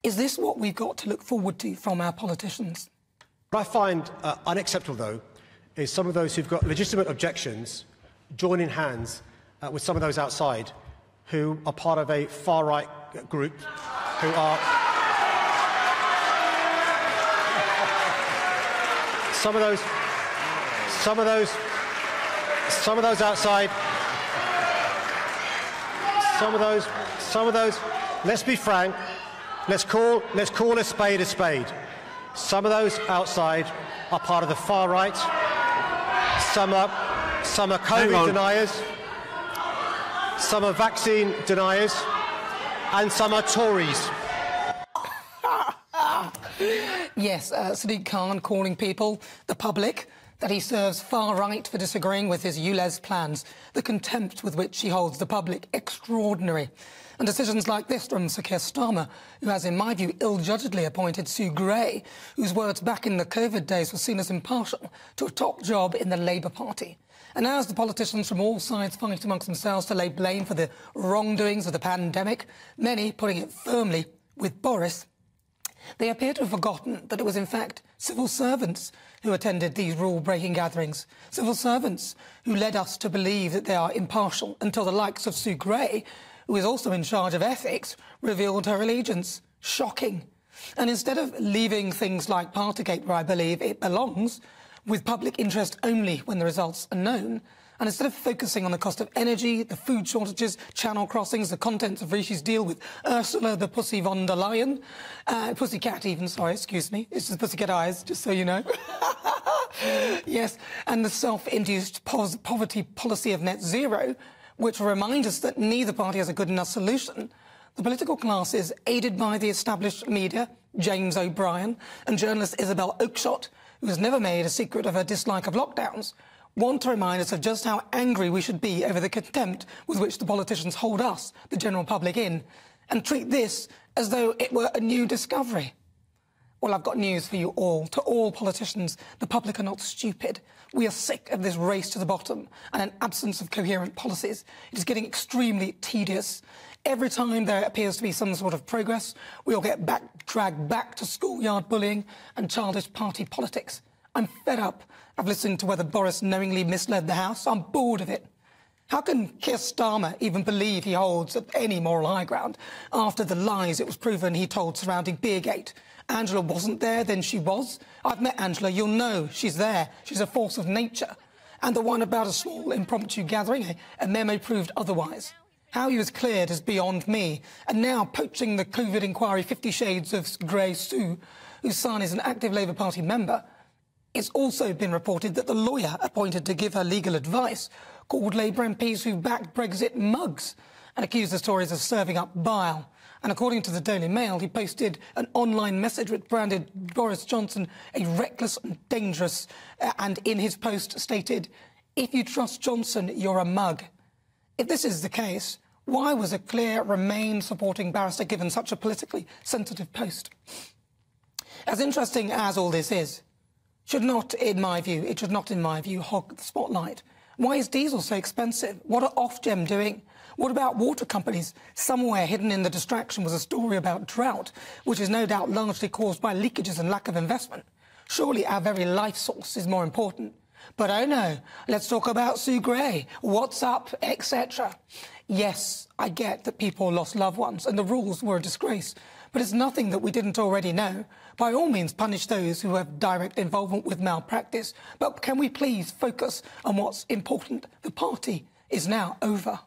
Is this what we've got to look forward to from our politicians? What I find unacceptable, though, is some of those who've got legitimate objections joining hands with some of those outside who are part of a far-right group who are... Some of those outside... Some of those, let's be frank, let's call a spade a spade. Some of those outside are part of the far right. Some are COVID deniers. Some are vaccine deniers. And some are Tories. Yes, Sadiq Khan calling people, the public, that he serves far-right for disagreeing with his ULEZ plans. The contempt with which he holds the public, extraordinary. And decisions like this from Sir Keir Starmer, who has, in my view, ill-judgedly appointed Sue Gray, whose words back in the COVID days were seen as impartial, to a top job in the Labour Party. And now, as the politicians from all sides fight amongst themselves to lay blame for the wrongdoings of the pandemic, many putting it firmly with Boris, they appear to have forgotten that it was, in fact, civil servants who attended these rule-breaking gatherings, civil servants who led us to believe that they are impartial until the likes of Sue Gray, who is also in charge of ethics, revealed her allegiance. Shocking. And instead of leaving things like Partygate, where I believe it belongs, with public interest only when the results are known, and instead of focusing on the cost of energy, the food shortages, channel crossings, the contents of Rishi's deal with Ursula the Pussy von der Leyen, Pussycat even, sorry, excuse me, it's just Pussycat Eyes, just so you know. Yes, and the self-induced poverty policy of net zero, which reminds us that neither party has a good enough solution. The political classes, aided by the established media, James O'Brien, and journalist Isabel Oakeshott, who has never made a secret of her dislike of lockdowns, want to remind us of just how angry we should be over the contempt with which the politicians hold us, the general public, in, and treat this as though it were a new discovery. Well, I've got news for you all. To all politicians, the public are not stupid. We are sick of this race to the bottom and an absence of coherent policies. It is getting extremely tedious. Every time there appears to be some sort of progress, we all get dragged back to schoolyard bullying and childish party politics. I'm fed up. I've listened to whether Boris knowingly misled the House. I'm bored of it. How can Keir Starmer even believe he holds any moral high ground after the lies it was proven he told surrounding Beergate? Angela wasn't there, then she was. I've met Angela, you'll know she's there. She's a force of nature. And the one about a small impromptu gathering, a memo proved otherwise. How he was cleared is beyond me. And now poaching the COVID inquiry 50 Shades of Grey Sue, whose son is an active Labour Party member. It's also been reported that the lawyer appointed to give her legal advice called Labour MPs who backed Brexit mugs and accused the Tories of serving up bile. And according to the Daily Mail, he posted an online message which branded Boris Johnson a reckless and dangerous, and in his post stated, "If you trust Johnson, you're a mug." If this is the case, why was a clear Remain supporting barrister given such a politically sensitive post? As interesting as all this is, it should not, in my view, hog the spotlight. Why is diesel so expensive? What are Ofgem doing? What about water companies? Somewhere hidden in the distraction was a story about drought, which is no doubt largely caused by leakages and lack of investment. Surely our very life source is more important. But oh no, let's talk about Sue Gray, what's up, etc. Yes, I get that people lost loved ones and the rules were a disgrace, but it's nothing that we didn't already know. By all means, punish those who have direct involvement with malpractice, but can we please focus on what's important? The party is now over.